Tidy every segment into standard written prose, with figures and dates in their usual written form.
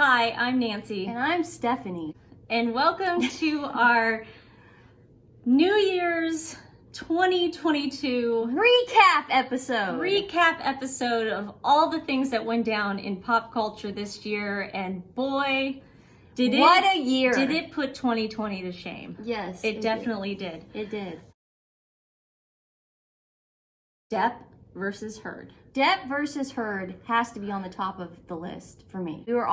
Hi, I'm Nancy. And I'm Stephanie. And welcome to our New Year's 2022 recap episode of all the things that went down in pop culture this year. And boy, what a year. Did it put 2020 to shame? Yes. It definitely did. It did. Depp versus Heard. Depp versus Heard has to be on the top of the list for me. We were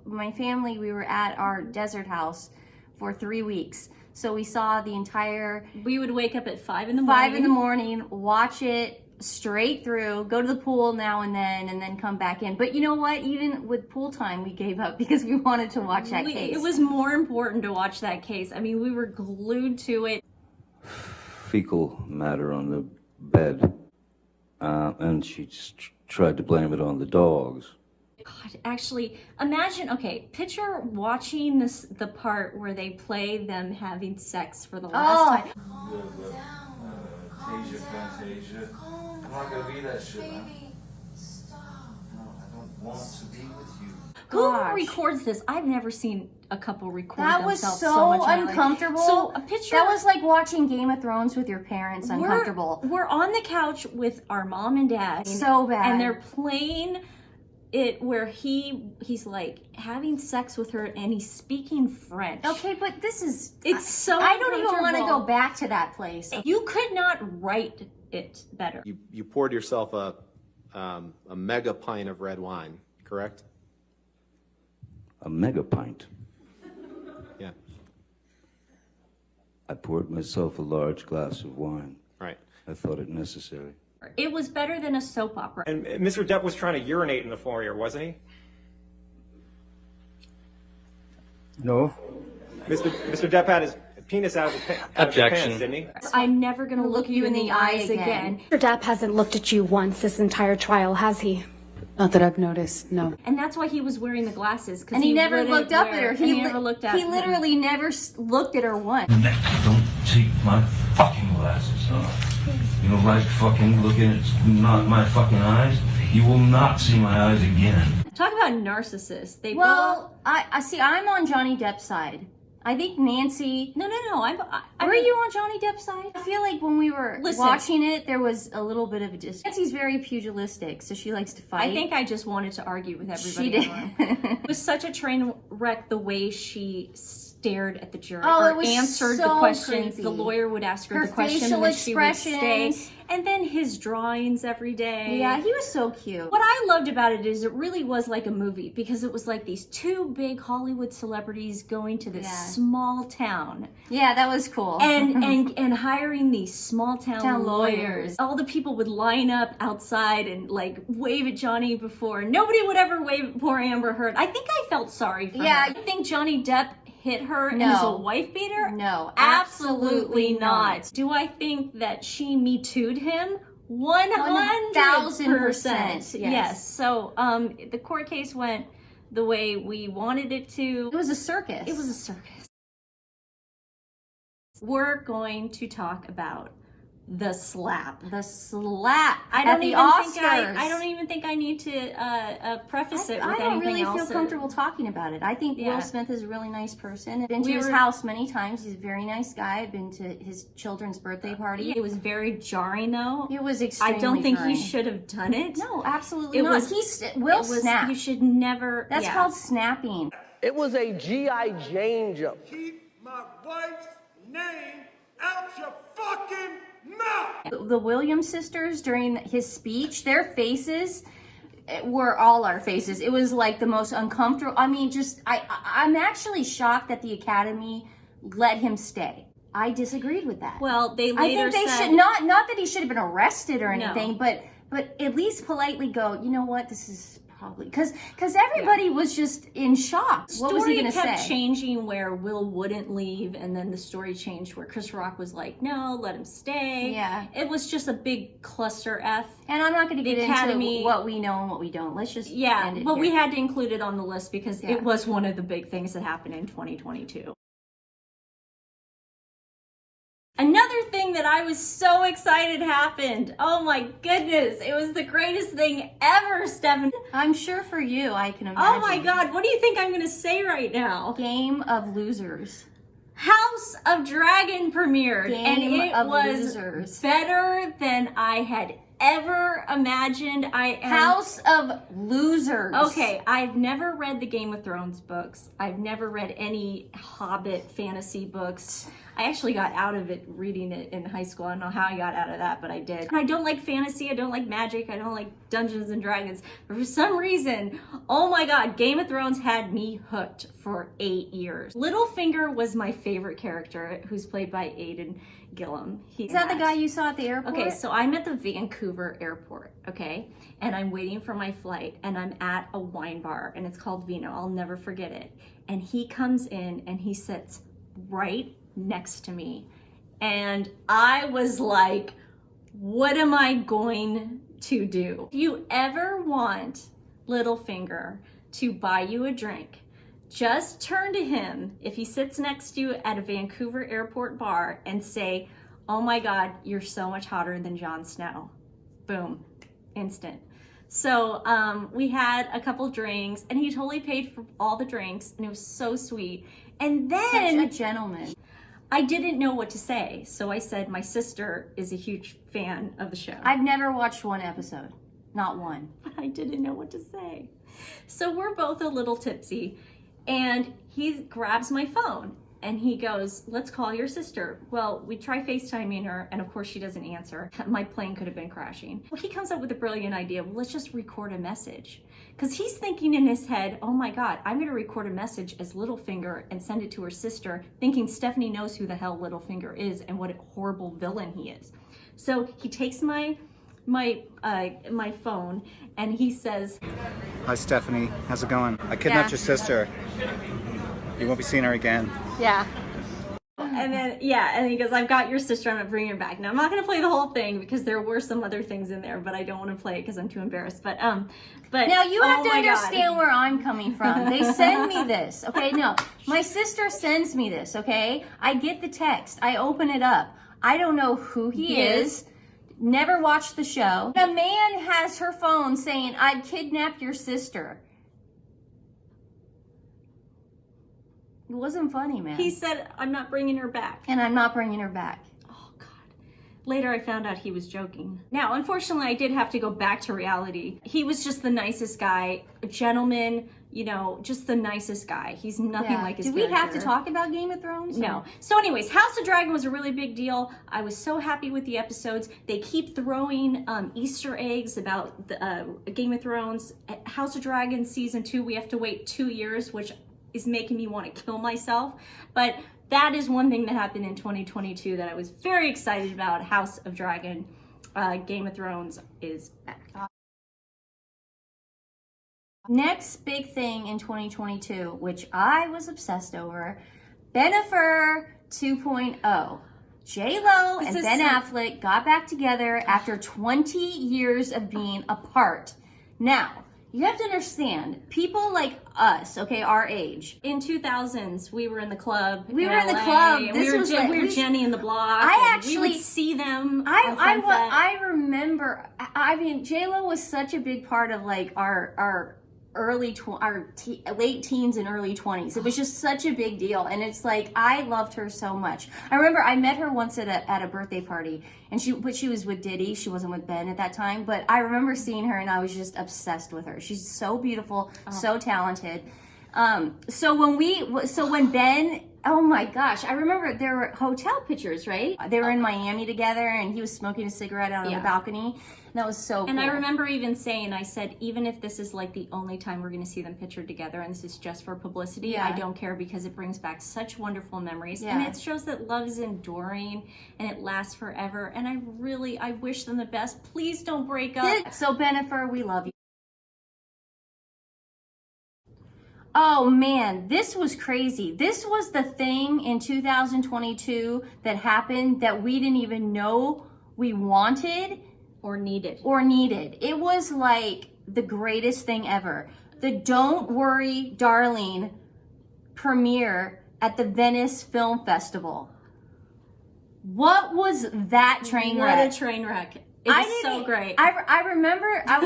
my family, we were at our desert house for 3 weeks. So we saw the entire... We would wake up at 5 in the morning. 5 in the morning, watch it straight through, go to the pool now and then come back in. But you know what? Even with pool time, we gave up because we wanted to watch that case. It was more important to watch that case. I mean, we were glued to it. Fecal matter on the bed. And she tried to blame it on the dogs. God, actually, imagine, okay, picture watching the part where they play them having sex for the last time. Fantasia. I'm not gonna be that shit, man. Stop. No, I don't want to be with you. Who records this? I've never seen a couple record themselves so so much uncomfortable. So a picture that was like watching Game of Thrones with your parents. Uncomfortable. We're on the couch with our mom and dad. So bad. And they're playing it where he's like having sex with her and he's speaking French. Okay, but it's so I don't even want to go back to that place. You could not write it better. You poured yourself a mega pint of red wine, correct? A mega pint. Yeah. I poured myself a large glass of wine. Right. I thought it necessary. It was better than a soap opera. And Mr. Depp was trying to urinate in the foyer, wasn't he? No. Mr. Depp had his penis out of his pants, didn't he? I'm never going to look you in the eyes again. Mr. Depp hasn't looked at you once this entire trial, has he? Not that I've noticed, no. And that's why he was wearing the glasses. And he never looked up at her. He never looked at her. He literally never looked at her once. Don't take my fucking glasses off. You don't like fucking looking at not my fucking eyes? You will not see my eyes again. Talk about narcissists. I see. I'm on Johnny Depp's side. I think Nancy... No. Were you on Johnny Depp's side? I feel like when we were watching it, there was a little bit of a distance. Nancy's very pugilistic, so she likes to fight. I think I just wanted to argue with everybody. She did. It was such a train wreck the way she stared at the jury it was answered so the questions. creepy. The lawyer would ask her the question facial and then she would stay. expressions. And then his drawings every day. Yeah, he was so cute. What I loved about it is it really was like a movie because it was like these two big Hollywood celebrities going to this small town. Yeah, that was cool. And hiring these small town lawyers. All the people would line up outside and like wave at Johnny before. Nobody would ever wave at poor Amber Heard. I think I felt sorry for her. I think Johnny Depp hit her and is a wife beater? No, absolutely not. Do I think that she Me Too'd him? 1,000%. Yes. So the court case went the way we wanted it to. It was a circus. It was a circus. We're going to talk about the slap. The slap. I don't even think I need to preface it with anything else. I don't really feel comfortable talking about it. I think Will Smith is a really nice person. I've been to his house many times. He's a very nice guy. I've been to his children's birthday party. It was very jarring, though. It was extremely I don't think jarring. he should have done it. No, absolutely not. Will snap. You should never. That's called snapping. It was a G.I. Jane jump. Keep my wife's name out your fucking mouth. The Williams sisters, during his speech, their faces were all our faces. It was like the most uncomfortable. I mean, I'm actually shocked that the Academy let him stay. I disagreed with that. Well, they later said... should not that he should have been arrested or anything, but at least politely go, you know what, this is probably... Because everybody was just in shock. What was he going to say? The story kept changing where Will wouldn't leave, and then the story changed where Chris Rock was like, no, let him stay. Yeah. It was just a big cluster F. And I'm not going to get into what we know and what we don't. Let's just end it but here. we had to include it on the list because it was one of the big things that happened in 2022. Another thing that I was so excited happened. Oh my goodness. It was the greatest thing ever, Stephanie. I'm sure for you, I can imagine. Oh my God. What do you think I'm going to say right now? Game of Losers. House of Dragon premiered. Game and it of was Losers. better than I had ever imagined. House of Losers. Okay, I've never read the Game of Thrones books. I've never read any Hobbit fantasy books. I actually got out of it reading it in high school. I don't know how I got out of that, but I did. I don't like fantasy. I don't like magic. I don't like Dungeons and Dragons. But for some reason, oh my God, Game of Thrones had me hooked for 8 years. Littlefinger was my favorite character, who's played by Aidan Gilliam. Is that the guy you saw at the airport? Okay, so I'm at the Vancouver airport, okay? And I'm waiting for my flight, and I'm at a wine bar, and it's called Vino. I'll never forget it. And he comes in, and he sits right next to me. And I was like, what am I going to do? If you ever want Littlefinger to buy you a drink, just turn to him if he sits next to you at a Vancouver airport bar and say, oh my God, you're so much hotter than Jon Snow. Boom, instant. So we had a couple drinks and he totally paid for all the drinks and it was so sweet. And then— Such a gentleman. I didn't know what to say. So I said, my sister is a huge fan of the show. I've never watched one episode. Not one. But I didn't know what to say. So we're both a little tipsy. And he grabs my phone and he goes, let's call your sister. Well, we try FaceTiming her and of course she doesn't answer. My plane could have been crashing. Well, he comes up with a brilliant idea. Well, let's just record a message. Because he's thinking in his head, oh my God, I'm gonna record a message as Littlefinger and send it to her sister, thinking Stephanie knows who the hell Littlefinger is and what a horrible villain he is. So he takes my phone and he says, Hi, Stephanie. How's it going? I kidnapped your sister. You won't be seeing her again. Yeah. And then, yeah, and he goes, I've got your sister, I'm gonna bring her back. Now, I'm not gonna play the whole thing because there were some other things in there, but I don't wanna play it because I'm too embarrassed. But now you have to understand where I'm coming from. They send me this, okay? No, my sister sends me this, okay? I get the text, I open it up. I don't know who he is. Never watched the show. A man has her phone saying, I kidnapped your sister. It wasn't funny, man. He said, I'm not bringing her back. And I'm not bringing her back. Oh, God. Later, I found out he was joking. Now, unfortunately, I did have to go back to reality. He was just the nicest guy, a gentleman, you know, just the nicest guy. He's nothing like his character. Do we have to talk about Game of Thrones? No. So anyways, House of Dragon was a really big deal. I was so happy with the episodes. They keep throwing Easter eggs about the Game of Thrones. House of Dragon season 2, we have to wait 2 years, which is making me want to kill myself. But that is one thing that happened in 2022 that I was very excited about. House of Dragon, Game of Thrones is back. Next big thing in 2022, which I was obsessed over, Bennifer 2.0. J-Lo and Ben Affleck got back together after 20 years of being apart. Now, you have to understand, people like us, okay, our age. In 2000s, we were in the club. We were in the club. We were Jenny and the Block. We would see them. I remember. I mean, J-Lo was such a big part of like our late teens and early 20s. It was just such a big deal, and it's like I loved her so much. I remember I met her once at a birthday party, and she was with Diddy. She wasn't with Ben at that time, but I remember seeing her and I was just obsessed with her. She's so beautiful, so talented. So when Ben, oh my gosh, I remember there were hotel pictures, right? They were in Miami together and he was smoking a cigarette out on the balcony. That was so cool. And I remember even saying, I said, even if this is like the only time we're going to see them pictured together and this is just for publicity, I don't care because it brings back such wonderful memories. And it shows that love is enduring and it lasts forever. And I wish them the best. Please don't break up. So Bennifer, we love you. Oh man, this was crazy. This was the thing in 2022 that happened that we didn't even know we wanted or needed. It was like the greatest thing ever. The Don't Worry, Darling premiere at the Venice Film Festival. What was that train What wreck? a train wreck. It was so great. I remember I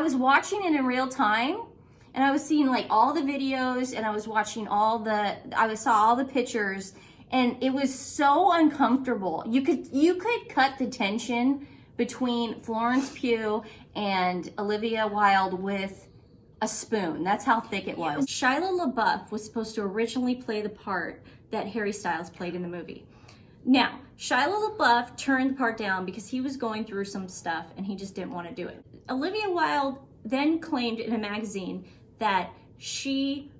was watching it in real time, and I was seeing like all the videos, and I was watching I saw all the pictures, and it was so uncomfortable. You could cut the tension between Florence Pugh and Olivia Wilde with a spoon. That's how thick it was. Shia LaBeouf was supposed to originally play the part that Harry Styles played in the movie. Now, Shia LaBeouf turned the part down because he was going through some stuff and he just didn't want to do it. Olivia Wilde then claimed in a magazine that she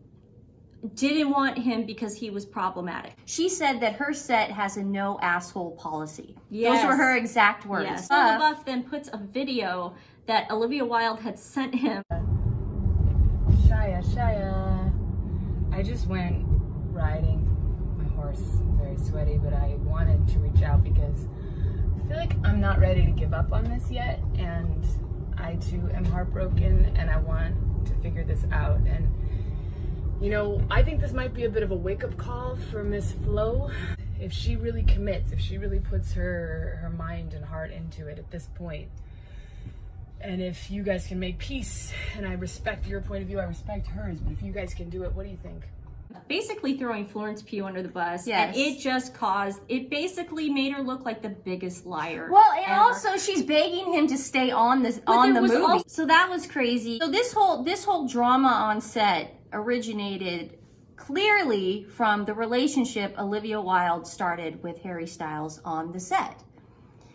didn't want him because he was problematic. She said that her set has a no asshole policy. Yes. Those were her exact words. Yes. Shia LaBeouf then puts a video that Olivia Wilde had sent him. Shia. I just went riding my horse, very sweaty, but I wanted to reach out because I feel like I'm not ready to give up on this yet, and I too am heartbroken, and I want to figure this out. And you know, I think this might be a bit of a wake-up call for Miss Flo. If she really commits, if she really puts her mind and heart into it at this point, and if you guys can make peace, and I respect your point of view, I respect hers, but if you guys can do it, what do you think? Basically throwing Florence Pugh under the bus. Yes. And it basically made her look like the biggest liar. Well, and ever. also she's begging him to stay on the movie. So that was crazy. So this whole drama on set originated clearly from the relationship Olivia Wilde started with Harry Styles on the set.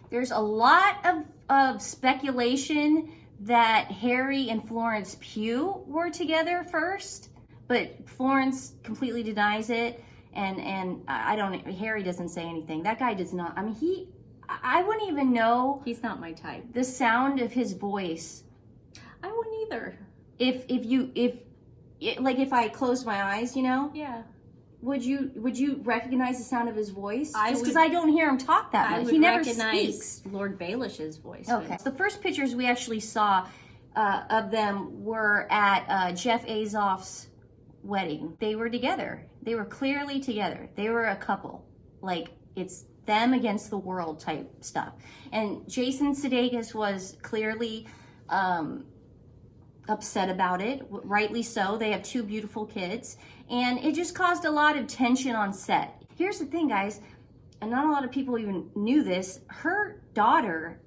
There's a lot of speculation that Harry and Florence Pugh were together first, but Florence completely denies it, and Harry doesn't say anything. That guy does not. I mean, I wouldn't even know. He's not my type. The sound of his voice. I wouldn't either. If I closed my eyes, you know? Yeah. Would you recognize the sound of his voice? Because I don't hear him talk that much. I would He never recognize speaks. Lord Baelish's voice. Okay. The first pictures we actually saw of them were at Jeff Azoff's wedding. They were together. They were clearly together. They were a couple. Like, it's them against the world type stuff. And Jason Sudeikis was clearly upset about it, rightly so. They have 2 beautiful kids, and it just caused a lot of tension on set. Here's the thing, guys, and not a lot of people even knew this. Her daughter,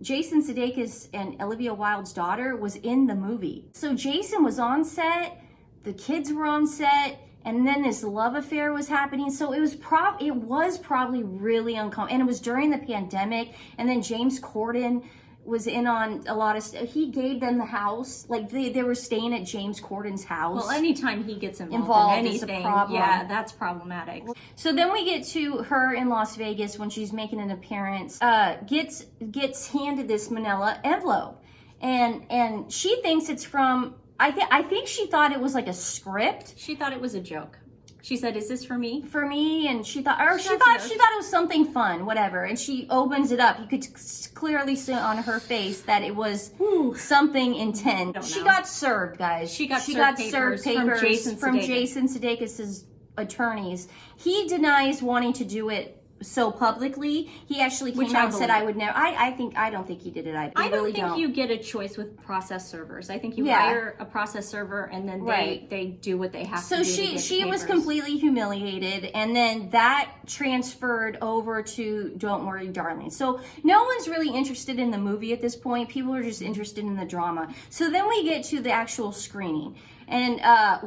Jason Sudeikis and Olivia Wilde's daughter, was in the movie. So Jason was on set, the kids were on set, and then this love affair was happening. So it was probably really uncomfortable, and it was during the pandemic. And then James Corden was in on a lot of stuff. He gave them the house. Like, they were staying at James Corden's house. Well, anytime he gets involved in anything, is a problem. yeah, that's problematic. So then we get to her in Las Vegas when she's making an appearance, gets handed this manila envelope. And she thinks it's from, I think she thought it was like a script. She thought it was a joke. She said, "Is this for me?" For me, and she thought it was something fun, whatever. And she opens it up. You could clearly see on her face that it was something intent. She got served, guys. She got served papers from Jason Sudeikis' attorneys. He denies wanting to do it so publicly. He actually came out and said, "I would never." I don't think he did it. I don't think you get a choice with process servers. I think you hire a process server and then they do what they have to do. So she was completely humiliated, and then that transferred over to Don't Worry, Darling. So no one's really interested in the movie at this point. People are just interested in the drama. So then we get to the actual screening, and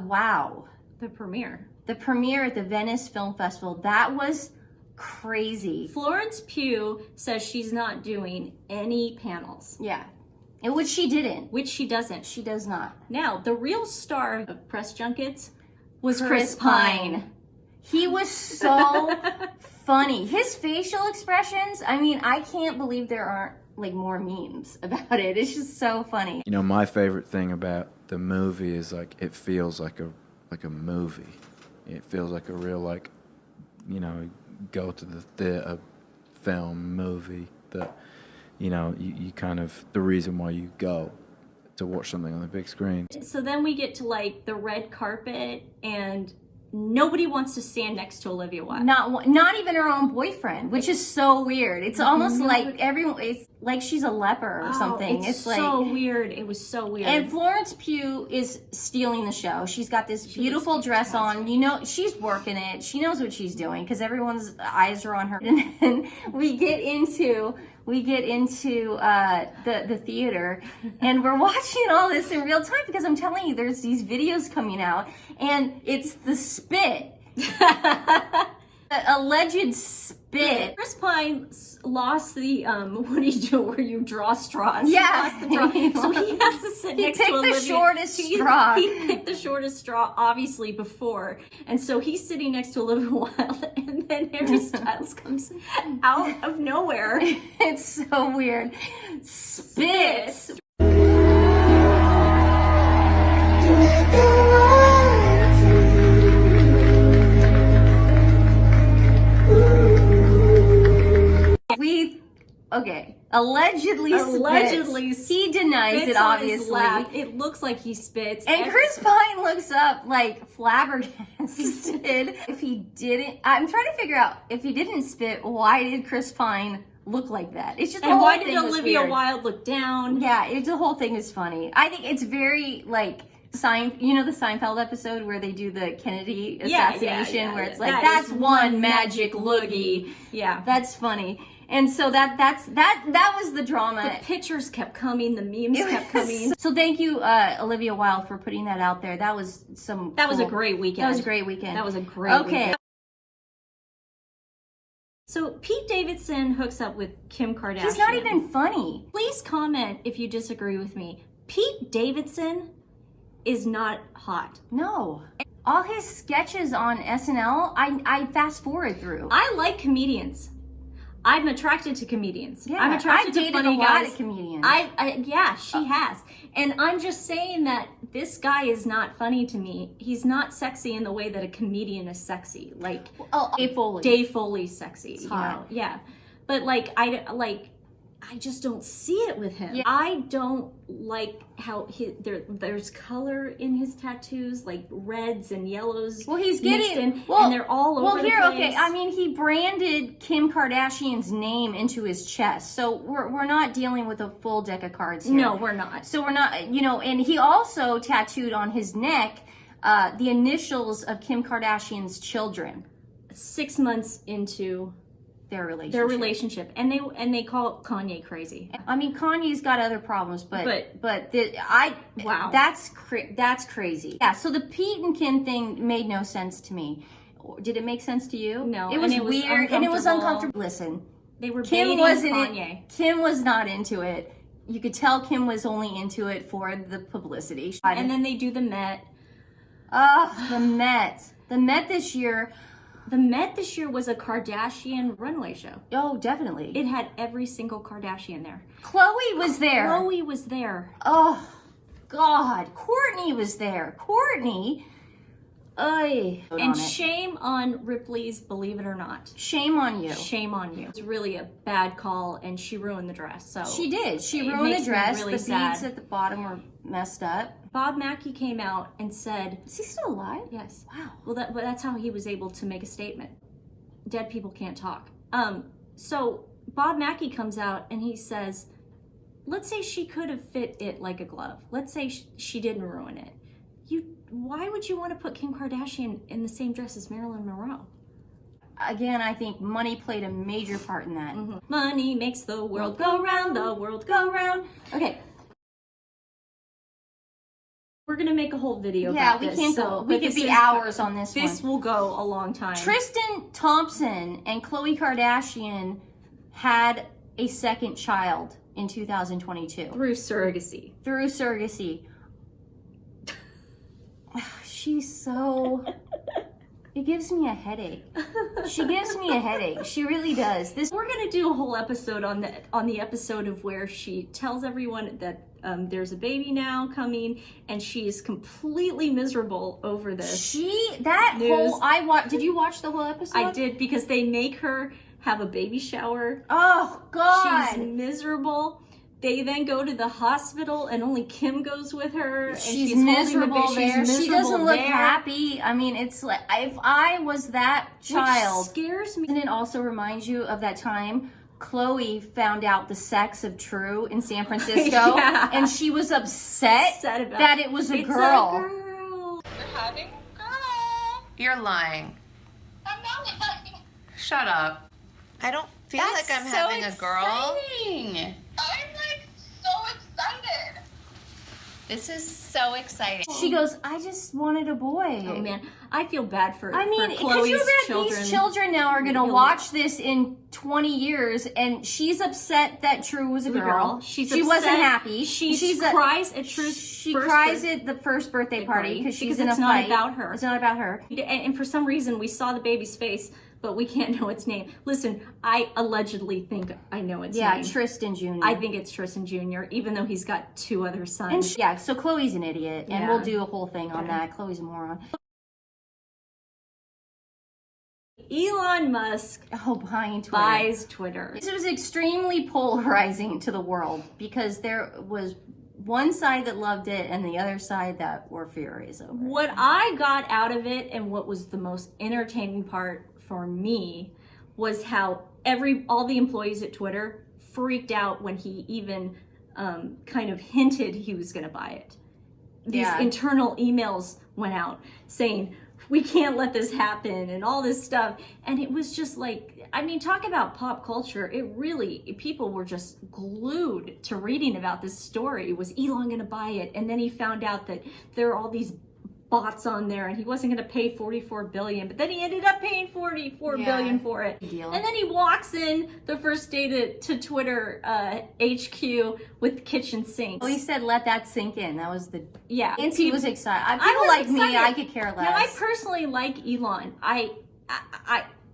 wow, the premiere at the Venice Film Festival. That was crazy. Florence Pugh says she's not doing any panels. Yeah. And which she didn't. Which she doesn't. She does not. Now, the real star of press junkets was Chris Pine. He was so funny. His facial expressions, I mean, I can't believe there aren't like more memes about it. It's just so funny. You know, my favorite thing about the movie is like it feels like a movie. It feels like a real, like, you know, go to the theater film movie that, you know, you kind of, the reason why you go to watch something on the big screen. So then we get to like the red carpet, and nobody wants to stand next to Olivia Wilde. Not even her own boyfriend, which is so weird. It's almost like everyone. It's like she's a leper or something. It's like so weird. It was so weird. And Florence Pugh is stealing the show. She's got this beautiful dress on. You know, she's working it. She knows what she's doing because everyone's eyes are on her. And then we get into the theater, and we're watching all this in real time because I'm telling you, there's these videos coming out, and it's the spit. The alleged spit. Chris Pine lost the what do you do where you draw straws? Yeah. He lost the draw. So he has to sit next to Olivia. He picked the shortest straw. He picked the shortest straw, obviously, before. And so he's sitting next to Olivia Wilde, and then Harry Styles comes out of nowhere. It's so weird. Spit. Allegedly spits. He denies it, obviously. It looks like he spits. And Chris Pine looks up like flabbergasted. If he didn't, I'm trying to figure out, if he didn't spit, why did Chris Pine look like that? It's just, and why did Olivia Wilde look down? Yeah, the whole thing is funny. I think it's very like you know the Seinfeld episode where they do the Kennedy assassination, where it's like, that's one magic loogie. Yeah, that's funny. And so that was the drama. The pictures kept coming, the memes kept coming. So thank you, Olivia Wilde, for putting that out there. That was was a great weekend. That was a great weekend. That was a great weekend. So Pete Davidson hooks up with Kim Kardashian. He's not even funny. Please comment if you disagree with me. Pete Davidson is not hot. No. All his sketches on SNL, I fast forward through. I like comedians. I'm attracted to comedians. Yeah, I'm attracted to funny guys. a lot of comedians. Yeah, she has. And I'm just saying that this guy is not funny to me. He's not sexy in the way that a comedian is sexy. Like Dave Foley's sexy. It's hot. You know? Yeah. But I just don't see it with him. Yeah. I don't like how there's color in his tattoos, like reds and yellows. Well, he's and they're all over the place. Okay. I mean, he branded Kim Kardashian's name into his chest, so we're not dealing with a full deck of cards here. No, we're not. So we're not, and he also tattooed on his neck the initials of Kim Kardashian's children. 6 months into their relationship, and they call Kanye crazy. I mean, Kanye's got other problems, that's crazy. Yeah. So the Pete and Kim thing made no sense to me. Did it make sense to you? No. It was weird and it was uncomfortable. Listen, they were Kim baiting Kanye. Kim was not into it. You could tell Kim was only into it for the publicity. And then they do the Met. The Met. The Met this year. The Met this year was a Kardashian runway show. Oh, definitely. It had every single Kardashian there. Khloe was there. Khloe was there. Oh, God. Kourtney was there. Kourtney. And shame on Ripley's Believe It or Not. Shame on you. Shame on you. It's really a bad call, and she ruined the dress. So she did. She ruined the dress. Really the sad. beads at the bottom were messed up. Bob Mackie came out and said, "Is he still alive?" Yes. Wow. Well, but that's how he was able to make a statement. Dead people can't talk. So Bob Mackie comes out and he says, "Let's say she could have fit it like a glove. Let's say she didn't ruin it. Why would you want to put Kim Kardashian in the same dress as Marilyn Monroe?" Again, I think money played a major part in that. Mm-hmm. Money makes the world go round, the world go round. Okay. We're gonna make a whole video about this. Yeah, we can't go. We could be hours on this one. This will go a long time. Tristan Thompson and Khloe Kardashian had a second child in 2022. Through surrogacy. She's so... It gives me a headache. She gives me a headache. She really does. We're gonna do a whole episode on the episode of where she tells everyone that there's a baby now coming, and she is completely miserable over this. Did you watch the whole episode? I did, because they make her have a baby shower. Oh God. She's miserable. They then go to the hospital and only Kim goes with her. And She's holding the miserable baby. there. She's She doesn't look there. happy. I mean, it's like, if I was that child. Which scares me. And it also reminds you of that time Khloe found out the sex of True in San Francisco. Yeah. And she was upset about that it was a it's girl. A girl. You're having a girl. You're lying. I'm not lying. Shut up. I don't feel like I'm having a girl. I'm like so excited. This is so exciting. She goes, I just wanted a boy. Oh man, I feel bad for. I mean, for could you Chloe's bet children. these children now are gonna watch this in 20 years, and she's upset that True was a girl. She wasn't upset. happy. She cries at True's. She first cries birthday at the first birthday party because she's in it's a not fight. about her. It's not about her. And for some reason, we saw the baby's face, but we can't know its name. Listen, I allegedly think I know its name. Yeah, Tristan Jr. I think it's Tristan Jr., even though he's got 2 other sons. And so Chloe's an idiot, and Yeah. we'll do a whole thing on that. Chloe's a moron. Elon Musk buying Twitter. buys Twitter. This was extremely polarizing to the world because there was one side that loved it and the other side that were furious over it. What I got out of it and what was the most entertaining part for me was how all the employees at Twitter freaked out when he even kind of hinted he was going to buy it. These internal emails went out saying, we can't let this happen and all this stuff. And it was just like, I mean, talk about pop culture. People were just glued to reading about this story. Was Elon going to buy it? And then he found out that there are all these bots on there and he wasn't going to pay $44 billion, but then he ended up paying $44 billion for it. And then he walks in the first day to Twitter HQ with kitchen sinks. Well, he said, let that sink in. That was the... Yeah. Nancy was excited. I People was like excited. me, I could care less. Now, I personally like Elon.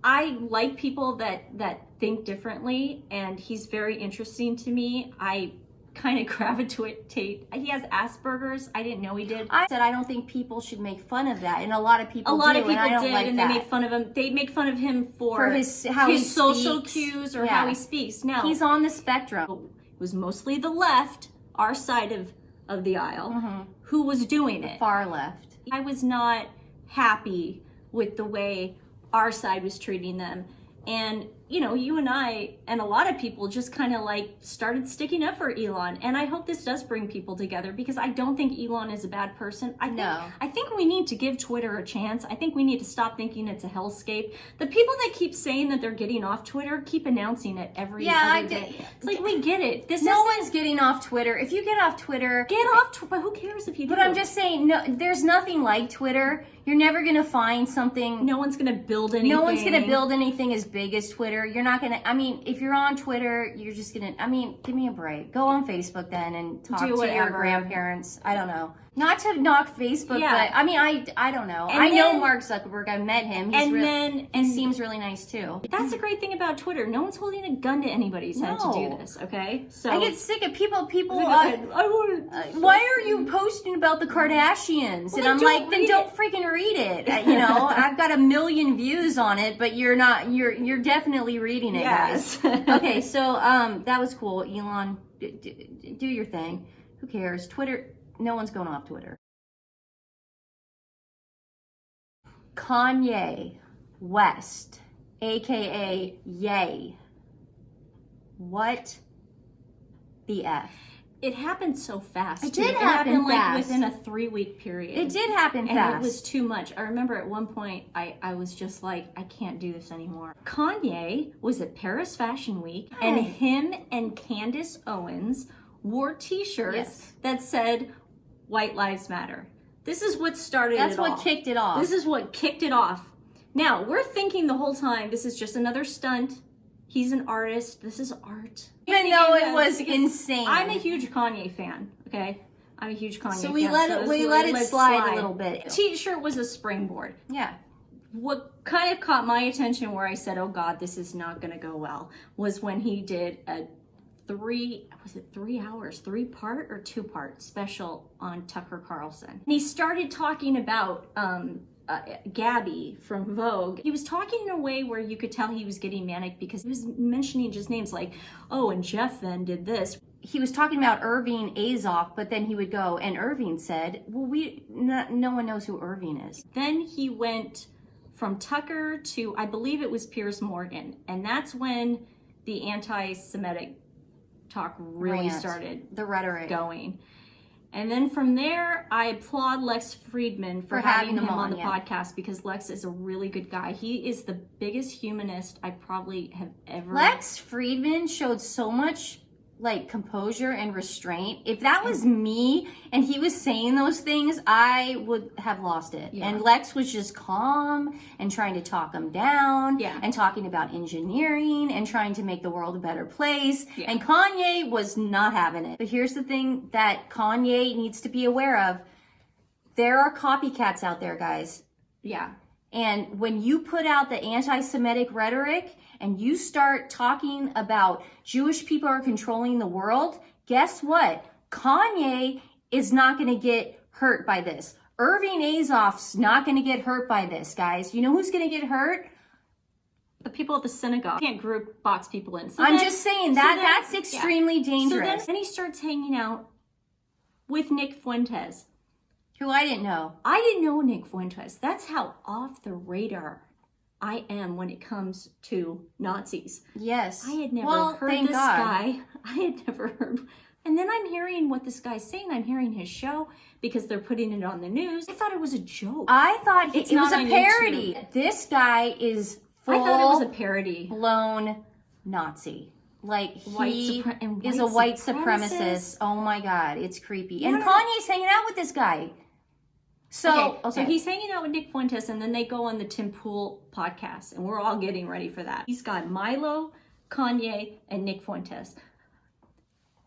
I like people that think differently, and he's very interesting to me. I kind of gravitate. He has Asperger's. I didn't know he did. I said I don't think people should make fun of that, and a lot of people A lot do, of people and I don't did, like and that. they made fun of him. They make fun of him for his how he social speaks. cues or how he speaks. Now he's on the spectrum. It was mostly the left, our side of the aisle, who was doing it. Far left. I was not happy with the way our side was treating them. And, you know, you and I and a lot of people just kind of like started sticking up for Elon. And I hope this does bring people together because I don't think Elon is a bad person. I think we need to give Twitter a chance. I think we need to stop thinking it's a hellscape. The people that keep saying that they're getting off Twitter keep announcing it every other day. It's like, we get it. No one's getting off Twitter. If you get off Twitter... Get off but who cares if you do? But I'm just saying, no, there's nothing like Twitter. You're never going to find something... No one's going to build anything. No one's going to build anything as big as Twitter. You're not going to... I mean, if you're on Twitter, you're just going to... I mean, give me a break. Go on Facebook then and talk to your grandparents. I don't know. Not to knock Facebook, but I mean, I don't know. And I know Mark Zuckerberg. I met him. He and seems really nice too. That's the great thing about Twitter. No one's holding a gun to anybody's head to do this. Okay, so I get sick of people. I why are you posting about the Kardashians? Well, and I'm then like, then don't freaking read it. You know, I've got 1 million views on it, but you're not. You're definitely reading it, Yes. guys. Okay, so that was cool. Elon, do your thing. Who cares? Twitter. No one's going off Twitter. Kanye West, aka Ye. What the F? It happened so fast. It did It happen happened fast. like within a 3-week period. It did happen and fast. it was too much. I remember at one point I was just like, I can't do this anymore. Kanye was at Paris Fashion Week and him and Candace Owens wore t-shirts that said White Lives Matter. This is what started That's it all. what kicked it off. This is what kicked it off. Now, we're thinking the whole time this is just another stunt. He's an artist. This is art. Even though it was insane. I'm a huge Kanye fan, okay? I'm a huge Kanye fan. So we let it slide a little bit. The t-shirt was a springboard. Yeah. What kind of caught my attention where I said, oh God, this is not going to go well, was when he did a 3-part or 2-part special on Tucker Carlson. And he started talking about Gabby from Vogue. He was talking in a way where you could tell he was getting manic because he was mentioning just names like, oh, and Jeff then did this. he was talking about Irving Azoff, but then he would go, and Irving said, well, no one knows who Irving is. Then he went from Tucker to, I believe it was Piers Morgan. And that's when the anti-Semitic talk really started. The rhetoric. Going. And then from there, I applaud Lex Friedman for having him on the podcast, because Lex is a really good guy. He is the biggest humanist I probably have ever... Lex Friedman showed so much like composure and restraint. If that was me and he was saying those things, I would have lost it. Yeah. And Lex was just calm and trying to talk him down and talking about engineering and trying to make the world a better place. Yeah. And Kanye was not having it. But here's the thing that Kanye needs to be aware of. There are copycats out there, guys. Yeah. And when you put out the anti-Semitic rhetoric and you start talking about Jewish people are controlling the world, guess what? Kanye is not going to get hurt by this. Irving Azoff's not going to get hurt by this, guys. You know who's going to get hurt? The people at the synagogue. You can't group box people in. So I'm just saying that's extremely dangerous. So then he starts hanging out with Nick Fuentes. Who I didn't know. I didn't know Nick Fuentes. That's how off the radar I am when it comes to Nazis. Yes. I had never heard this guy. I had never heard. And then I'm hearing what this guy's saying. I'm hearing his show because they're putting it on the news. I thought it was a joke. I thought it was a parody. YouTube. This guy is I thought it was a parody. Blown Nazi. Like he is a white supremacist. Oh my God, it's creepy. And Kanye's hanging out with this guy. So he's hanging out with Nick Fuentes, and then they go on the Tim Pool podcast, and we're all getting ready for that. He's got Milo, Kanye, and Nick Fuentes.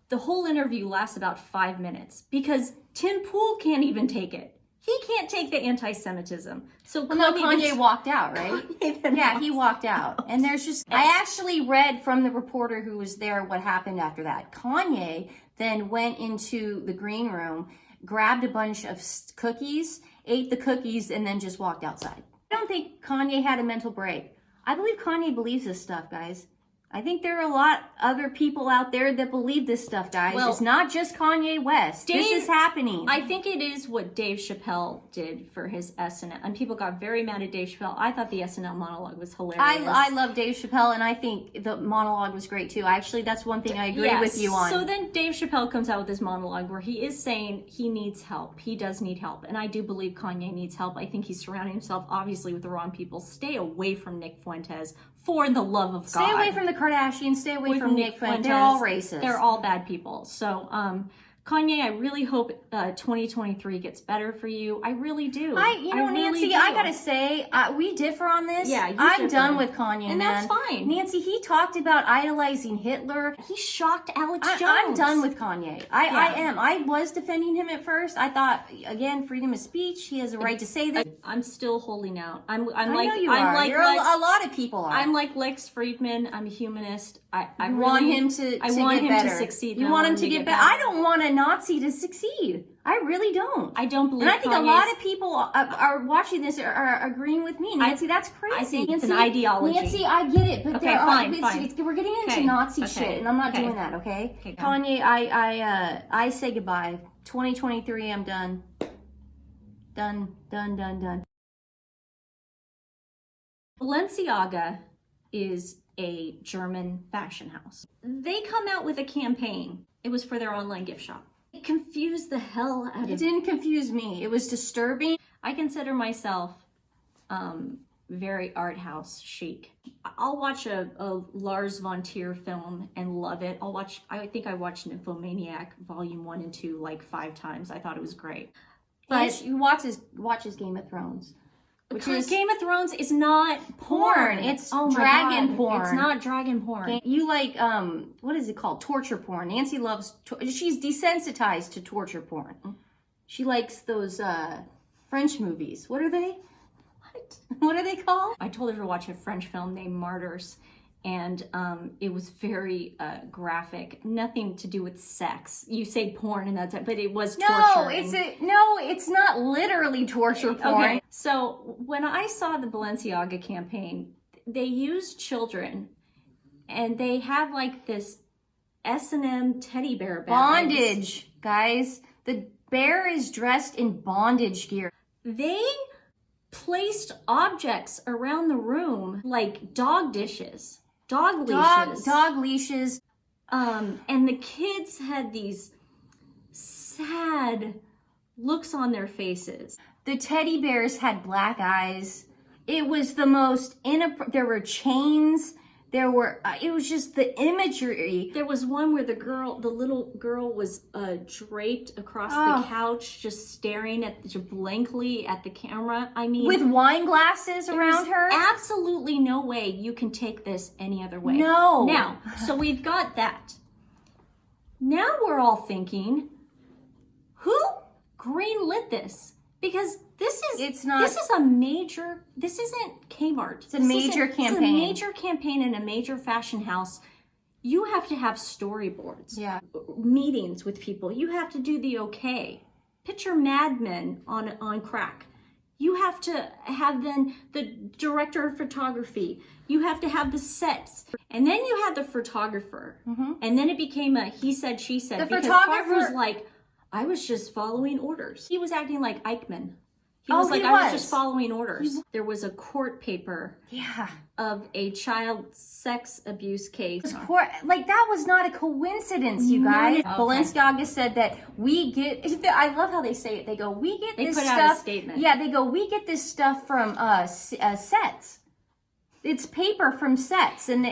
The whole interview lasts about 5 minutes because Tim Pool can't even take it. He can't take the anti-Semitism. So Kanye walked out, right? Yeah, he walked out. And there's just, I actually read from the reporter who was there what happened after that. Kanye then went into the green room, grabbed a bunch of cookies, ate the cookies, and then just walked outside. I don't think Kanye had a mental break. I believe Kanye believes this stuff, guys. I think there are a lot other people out there that believe this stuff, guys. Well, it's not just Kanye West. This is happening. I think it is what Dave Chappelle did for his SNL. And people got very mad at Dave Chappelle. I thought the SNL monologue was hilarious. I love Dave Chappelle, and I think the monologue was great, too. Actually, that's one thing I agree with you on. So then Dave Chappelle comes out with this monologue where he is saying he needs help. He does need help. And I do believe Kanye needs help. I think he's surrounding himself, obviously, with the wrong people. Stay away from Nick Fuentes. For the love of God. Stay away from the Kardashians. Stay away from Nick Fuentes. They're all racist. They're all bad people. So, Kanye, I really hope 2023 gets better for you. I really do. Nancy, I gotta say, we differ on this. Yeah, I'm done with Kanye, and man. That's fine. Nancy, he talked about idolizing Hitler. He shocked Alex Jones. I'm done with Kanye. I am. I was defending him at first. I thought, again, freedom of speech. He has a right to say this. I'm still holding out. I'm like a lot of people are. I'm like Lex Friedman. I'm a humanist. I want him to succeed. You want him to get better. I don't want a Nazi to succeed. I really don't. I don't believe. And I think a lot of people are watching this are agreeing with me. Nancy, that's crazy. I think it's an ideology. Nancy, I get it, but fine. We're getting into Nazi shit, and I'm not doing that. Okay, Kanye, I say goodbye. 2023, I'm done. Done. Balenciaga is a German fashion house. They come out with a campaign. It was for their online gift shop. It confused the hell out of me. It didn't confuse me. It was disturbing. I consider myself very art house chic. I'll watch a Lars von Trier film and love it. I think I watched Nymphomaniac Volume 1 and 2 like 5 times. I thought it was great. But you watch his Game of Thrones. Game of Thrones is not porn. It's dragon porn. It's not dragon porn. You like, what is it called? Torture porn. Nancy loves, she's desensitized to torture porn. She likes those French movies. What are they? What are they called? I told her to watch a French film named Martyrs. And it was very graphic. Nothing to do with sex. You say porn and that's it, but it was torture. It's not literally torture porn. Okay. So when I saw the Balenciaga campaign, they used children, and they have like this S&M teddy bear bags. Bondage, guys. The bear is dressed in bondage gear. They placed objects around the room like dog dishes, dog leashes. Dog leashes. And the kids had these sad looks on their faces. The teddy bears had black eyes. It was the most there were chains. It was just the imagery. There was one where the little girl was draped across the couch, just staring blankly at the camera. I mean, with wine glasses around her. Absolutely no way you can take this any other way. No. Now, so we've got that. Now we're all thinking, who greenlit this? Because this isn't Kmart. It's a major campaign. It's a major campaign in a major fashion house. You have to have storyboards. Yeah. Meetings with people. You have to do the okay. Picture Mad Men on crack. You have to have then the director of photography. You have to have the sets. And then you had the photographer. Mm-hmm. And then it became a he said, she said. The because photographer was like, I was just following orders. He was acting like Eichmann. I was just following orders. There was a court paper of a child sex abuse case. That was not a coincidence, you guys. Okay. Balenciaga said that I love how they say it. They go, we get this stuff. They put out a statement. Yeah, they go, we get this stuff from sets. It's paper from sets, and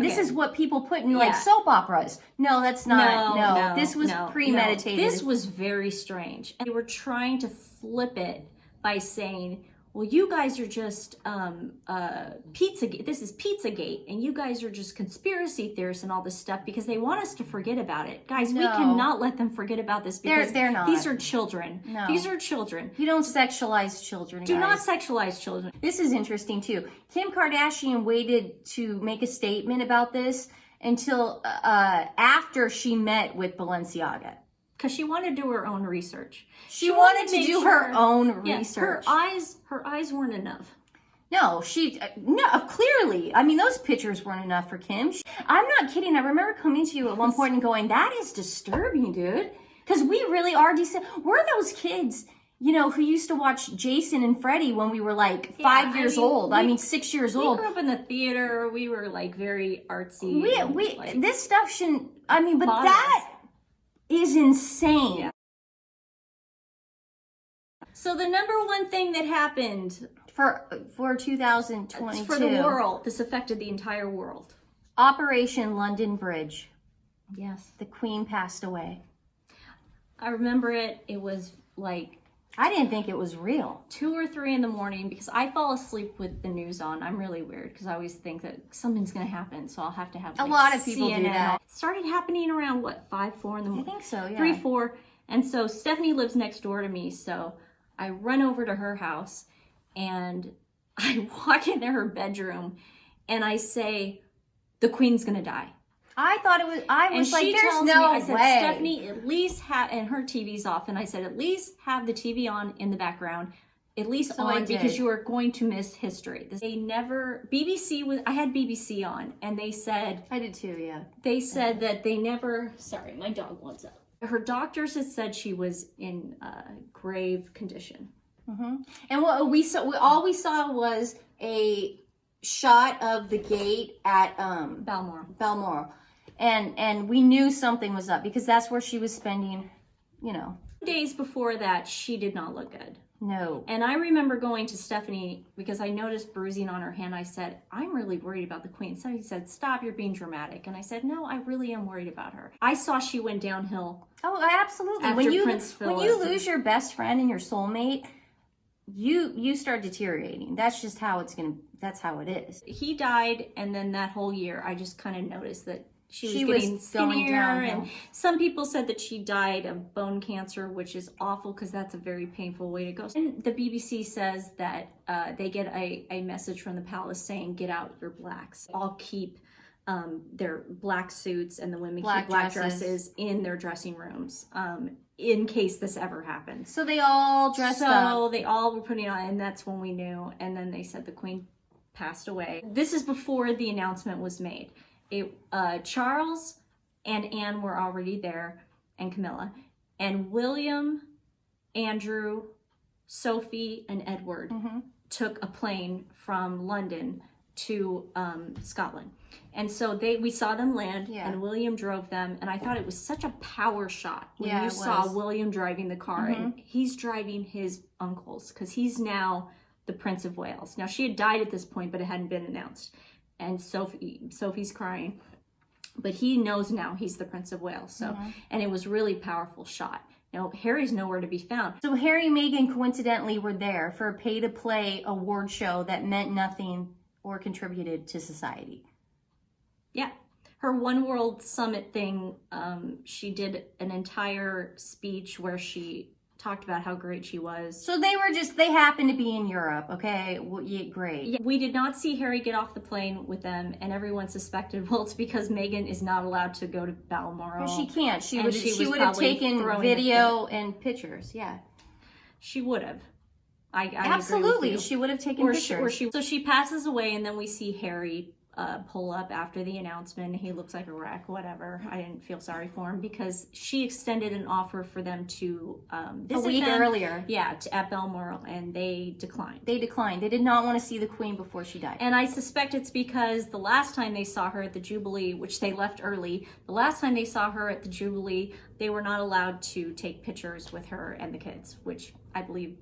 this is what people put in like soap operas. No, that's not. No, this was premeditated. This was very strange. And they were trying to flip it by saying, well, you guys are just Pizzagate. This is Pizzagate, and you guys are just conspiracy theorists and all this stuff because they want us to forget about it. Guys, we cannot let them forget about this because they're not. These are children. No. These are children. You don't sexualize children, Do guys. not sexualize children. This is interesting, too. Kim Kardashian waited to make a statement about this until after she met with Balenciaga. Because she wanted to do her own research. She wanted to do her own research. Her eyes weren't enough. No, clearly. I mean, those pictures weren't enough for Kim. I'm not kidding. I remember coming to you at one point and going, that is disturbing, dude. Because we really are decent. We're those kids, who used to watch Jason and Freddie when we were like 5 years old. 6 years old. We grew up in the theater. We were like very artsy. This stuff shouldn't, but that is insane. Yeah. So the number one thing that happened for 2022 for the world, this affected the entire world. Operation London Bridge. Yes. The Queen passed away. I remember it. It was like I didn't think it was real. 2 or 3 in the morning because I fall asleep with the news on. I'm really weird because I always think that something's going to happen, so I'll have to have a lot of people CNN. do that. It started happening around 5, 4 in the morning. I think so, yeah. 3, 4. And so Stephanie lives next door to me, so I run over to her house and I walk into her bedroom and I say, the Queen's going to die. I was like, there's no way. I said, Stephanie, at least have, and her TV's off, and I said, at least have the TV on in the background, at least on, because you are going to miss history. I had BBC on, and they said. I did too, yeah. They said that they never, sorry, my dog wants up. Her doctors had said she was in grave condition. Mm-hmm. And what all we saw was a shot of the gate at Balmoral. And we knew something was up because that's where she was spending, Days before that, she did not look good. No. And I remember going to Stephanie because I noticed bruising on her hand. I said, I'm really worried about the Queen. Stephanie said, stop, you're being dramatic. And I said, no, I really am worried about her. I saw she went downhill. Oh, absolutely. When you lose your best friend and your soulmate, you start deteriorating. That's just how that's how it is. He died, and then that whole year, I just kind of noticed that she was getting skinnier, and some people said that she died of bone cancer, which is awful because that's a very painful way to go. And the BBC says that they get a message from the palace saying, get out your blacks. All keep their black suits, and the women keep black dresses in their dressing rooms in case this ever happens. So they all dressed up. So they all were putting on, and that's when we knew. And then they said the Queen passed away. This is before the announcement was made. Charles and Anne were already there, and Camilla. And William, Andrew, Sophie, and Edward took a plane from London to Scotland. And so we saw them land, and William drove them, and I thought it was such a power shot when you saw William driving the car, and he's driving his uncle's, because he's now the Prince of Wales. Now, she had died at this point, but it hadn't been announced. And Sophie's crying, but he knows now he's the Prince of Wales. So, and it was really powerful shot. Now, Harry's nowhere to be found. So Harry and Meghan coincidentally were there for a pay-to-play award show that meant nothing or contributed to society. Yeah. Her One World Summit thing, she did an entire speech where she talked about how great she was. So they happened to be in Europe, okay? Well, yeah, great. Yeah, we did not see Harry get off the plane with them, and everyone suspected, well, it's because Meghan is not allowed to go to Balmoral. Well, she can't. She would have taken video and pictures, yeah. She would have. I Absolutely, she would have taken pictures. So she passes away, and then we see Harry pull up after the announcement. He looks like a wreck, whatever. I didn't feel sorry for him because she extended an offer for them to visit a week earlier. Yeah, at Balmoral, and they declined. They declined. They did not want to see the Queen before she died. And I suspect it's because the last time they saw her at the Jubilee, which they left early, the last time they saw her at the Jubilee, they were not allowed to take pictures with her and the kids, which I believe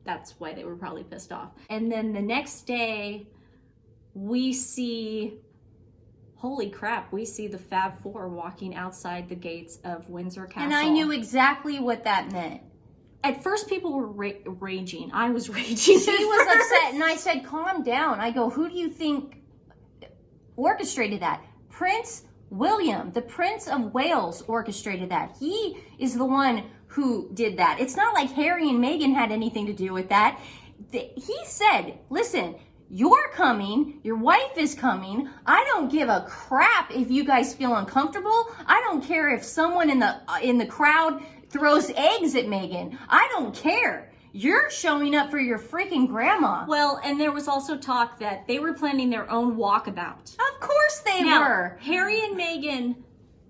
that's why they were probably pissed off. And then the next day, we see, holy crap, we see the Fab Four walking outside the gates of Windsor Castle. And I knew exactly what that meant. At first, people were raging. I was raging. She was upset, and I said, calm down. I go, who do you think orchestrated that? Prince William, the Prince of Wales, orchestrated that. He is the one who did that. It's not like Harry and Meghan had anything to do with that. He said, listen, you're coming, your wife is coming. I don't give a crap if you guys feel uncomfortable. I don't care if someone in the crowd throws eggs at Meghan. I don't care. You're showing up for your freaking grandma. Well, and there was also talk that they were planning their own walkabout. Of course they were. Harry and Meghan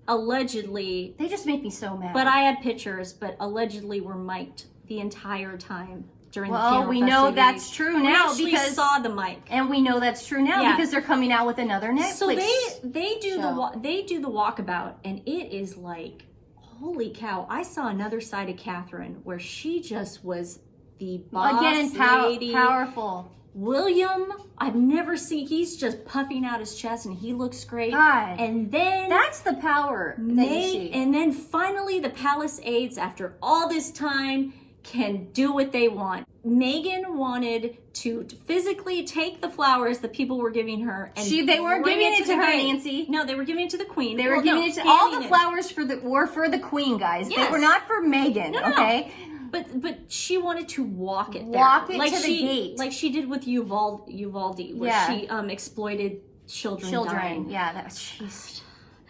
allegedly... They just make me so mad. But I had pictures, but allegedly were mic'd the entire time. Well, we know that's true now because saw the mic, and we know that's true now because they're coming out with another Netflix. So they do the walkabout, and it is like, holy cow! I saw another side of Catherine where she just was the boss lady, powerful. William, I've never seen. He's just puffing out his chest, and he looks great. God, and then that's the power that you see. And then finally, the palace aides, after all this time, can do what they want. Meghan wanted to physically take the flowers that people were giving her, and they weren't giving it to her, Nancy. No, they were giving it to the Queen. They were giving it to all the flowers were for the Queen, guys. Yes. They were not for Meghan. No, okay. But she wanted to walk it to the gate, like she did with Uvalde, where she exploited children dying. Yeah,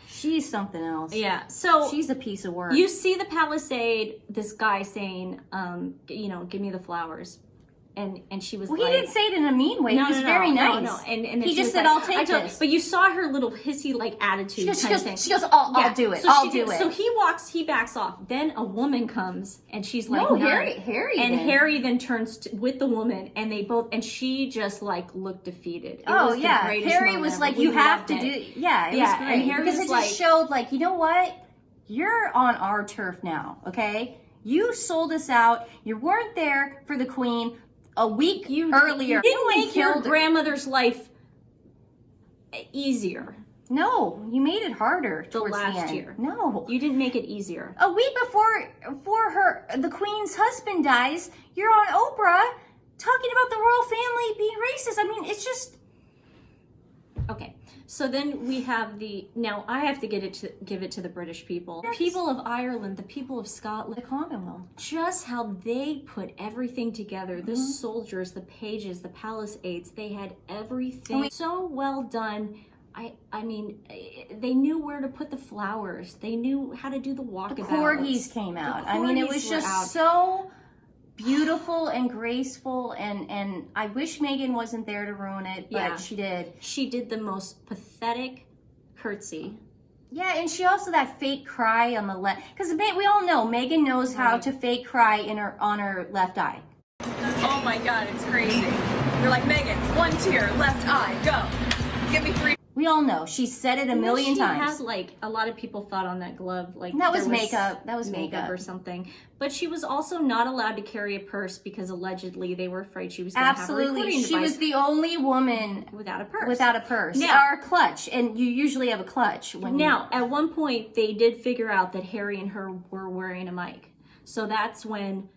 she's something else. Yeah, so she's a piece of work. You see the palisade, this guy saying, give me the flowers. And she was he didn't say it in a mean way. He was very nice. No. And he just said, I'll take this. But you saw her little hissy attitude. She goes, I'll do it. I'll do it. So he backs off. Then a woman comes and she's like, no, Harry. And Harry then turns with the woman, and they both, and she just looked defeated. Harry was like, you have to do it. Yeah, it was great. And Harry because it just showed you know what? You're on our turf now, okay? You sold us out. You weren't there for the Queen a week earlier. You didn't make your grandmother's life easier. No, you made it harder towards the end. year. No. You didn't make it easier. A week before the Queen's husband dies, you're on Oprah talking about the royal family being racist. I mean, it's just... Okay, so then we have now I have to give it to the British people. The people of Ireland, the people of Scotland, the Commonwealth. Just how they put everything together. The soldiers, the pages, the palace aides, they had everything so well done. I mean, they knew where to put the flowers. They knew how to do the walkabout. The corgis came out. I mean, it was just so beautiful and graceful, and I wish Meghan wasn't there to ruin it, but she did. She did the most pathetic curtsy Yeah, and she also that fake cry on the left, because we all know Megan knows how to fake cry on her left eye. Oh my God, it's crazy. They're like, Megan, 1 tear, left eye, go. Give me 3. We all know. She said it a million times. She has, like, a lot of people thought on that glove, like... That was makeup. That was makeup or something. But she was also not allowed to carry a purse because allegedly they were afraid she was going to have a recording device. She was the only woman... Without a purse. Without a purse. Now, or a clutch. And you usually have a clutch. Now, at one point, they did figure out that Harry and her were wearing a mic. So that's when...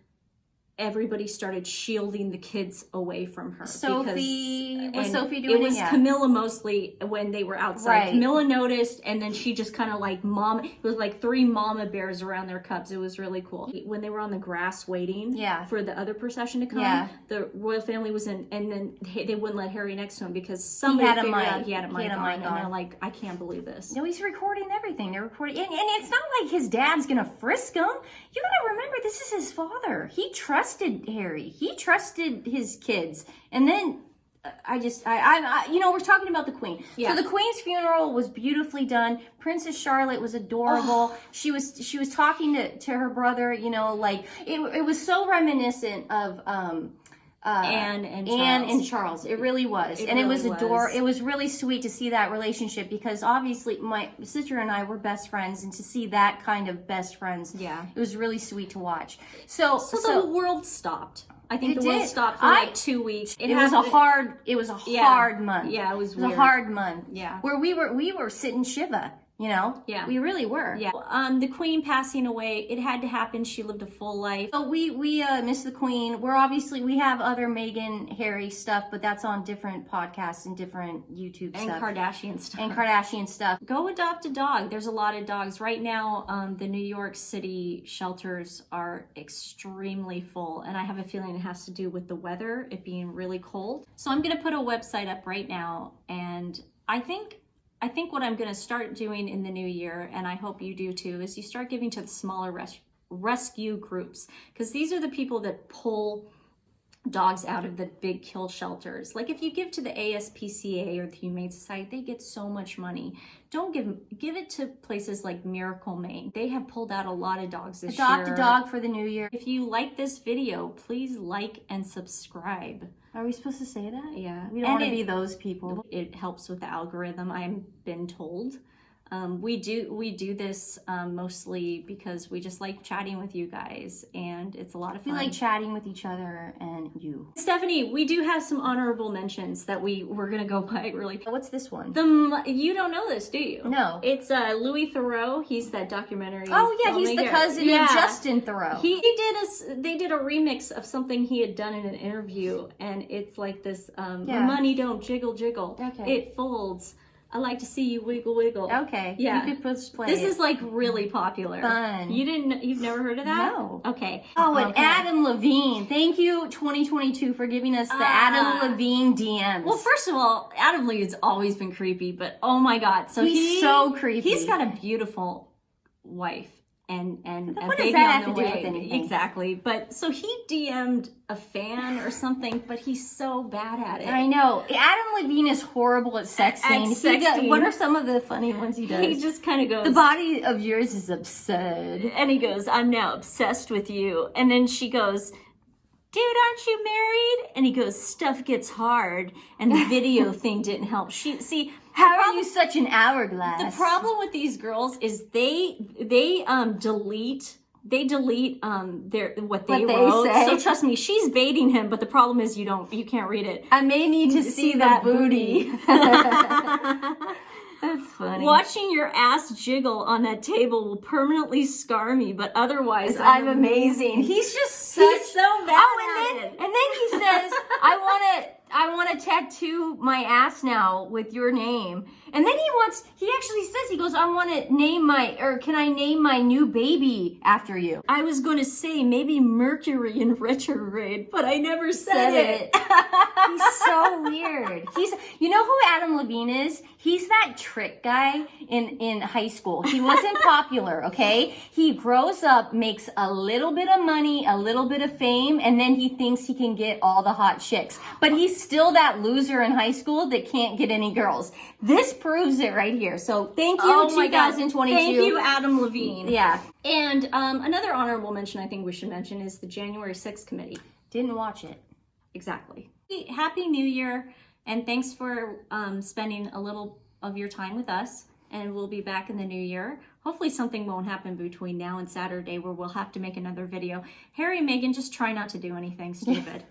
everybody started shielding the kids away from her. Sophie doing it? It was Camilla mostly when they were outside. Right. Camilla noticed, and then she just kind of like it was like 3 mama bears around their cubs. It was really cool. When they were on the grass waiting for the other procession to come, the royal family was in, and then they wouldn't let Harry next to him because somebody figured out he had a mic on, and they're like, I can't believe this. No, he's recording everything. They're recording, and it's not like his dad's gonna frisk him. You gotta remember, this is his father. He trusted Harry. He trusted his kids. And then we're talking about the Queen. Yeah. So the Queen's funeral was beautifully done. Princess Charlotte was adorable. She was talking to her brother, like it was so reminiscent of Anne and Charles. It really was. It was adorable. It was really sweet to see that relationship because obviously my sister and I were best friends, and to see that kind of best friends, it was really sweet to watch. So the world stopped. I think the world stopped for like 2 weeks. It was a hard month. Yeah, it was a hard month. Yeah. Where we were sitting Shiva. Yeah, we really were. Yeah, the Queen passing away, it had to happen. She lived a full life. So we miss the Queen. We have other Meghan, Harry stuff, but that's on different podcasts and different YouTube and stuff. Kardashian stuff. Go adopt a dog. There's a lot of dogs right now. The New York City shelters are extremely full, and I have a feeling it has to do with the weather, it being really cold. So I'm gonna put a website up right now, and I think what I'm going to start doing in the new year, and I hope you do too, is you start giving to the smaller rescue groups, because these are the people that pull dogs out of the big kill shelters. Like if you give to the ASPCA or the Humane Society, they get so much money. Don't give it to places like Miracle Maine. They have pulled out a lot of dogs this year. Adopt a dog for the new year. If you like this video, please like and subscribe. Are we supposed to say that? Yeah. We don't want to be those people. It helps with the algorithm, I've been told. We do this mostly because we just like chatting with you guys, and it's a lot of fun. We like chatting with each other and you. Stephanie, we do have some honorable mentions that we're gonna go by really. What's this one? You don't know this, do you? No. It's Louis Theroux. He's that documentary. Oh yeah, he's the cousin of Justin Theroux. They did a remix of something he had done in an interview, and it's like this. Money don't jiggle jiggle. Okay. It folds. I like to see you wiggle wiggle. Okay. Yeah. You could play This is like really popular. Fun. You've never heard of that? No. Okay. Oh, and Adam Levine. Thank you, 2022, for giving us the Adam Levine DMs. Well, first of all, Adam Levine's always been creepy, but oh my God. So he's so creepy. He's got a beautiful wife. And a what baby does that on have the to do way. with anything? Exactly. But so he DM'd a fan or something, but he's so bad at it. I know. Adam Levine is horrible at sexting. What are some of the funny ones he does? He just kind of goes, the body of yours is absurd. And he goes, I'm now obsessed with you. And then she goes, dude, aren't you married? And he goes, stuff gets hard. And the video thing didn't help. How are you such an hourglass? The problem with these girls is they delete what they wrote. Say. So trust me, she's baiting him, but the problem is you can't read it. I may need to see that booty. That's funny. Watching your ass jiggle on that table will permanently scar me, but otherwise I'm amazing. He's so bad at it. And then he says, I want to tattoo my ass now with your name. And then he actually says, he goes, can I name my new baby after you? I was going to say maybe Mercury in retrograde, but I never said it. He's so weird. You know who Adam Levine is? He's that trick guy in high school. He wasn't popular, okay? He grows up, makes a little bit of money, a little bit of fame, and then he thinks he can get all the hot chicks. But he's still that loser in high school that can't get any girls. This proves it right here. So thank you, 2022. Thank you, Adam Levine. Yeah. And another honorable mention I think we should mention is the January 6th committee. Didn't watch it. Exactly. Happy New Year, and thanks for spending a little of your time with us. And we'll be back in the new year. Hopefully something won't happen between now and Saturday where we'll have to make another video. Harry and Meghan, just try not to do anything stupid.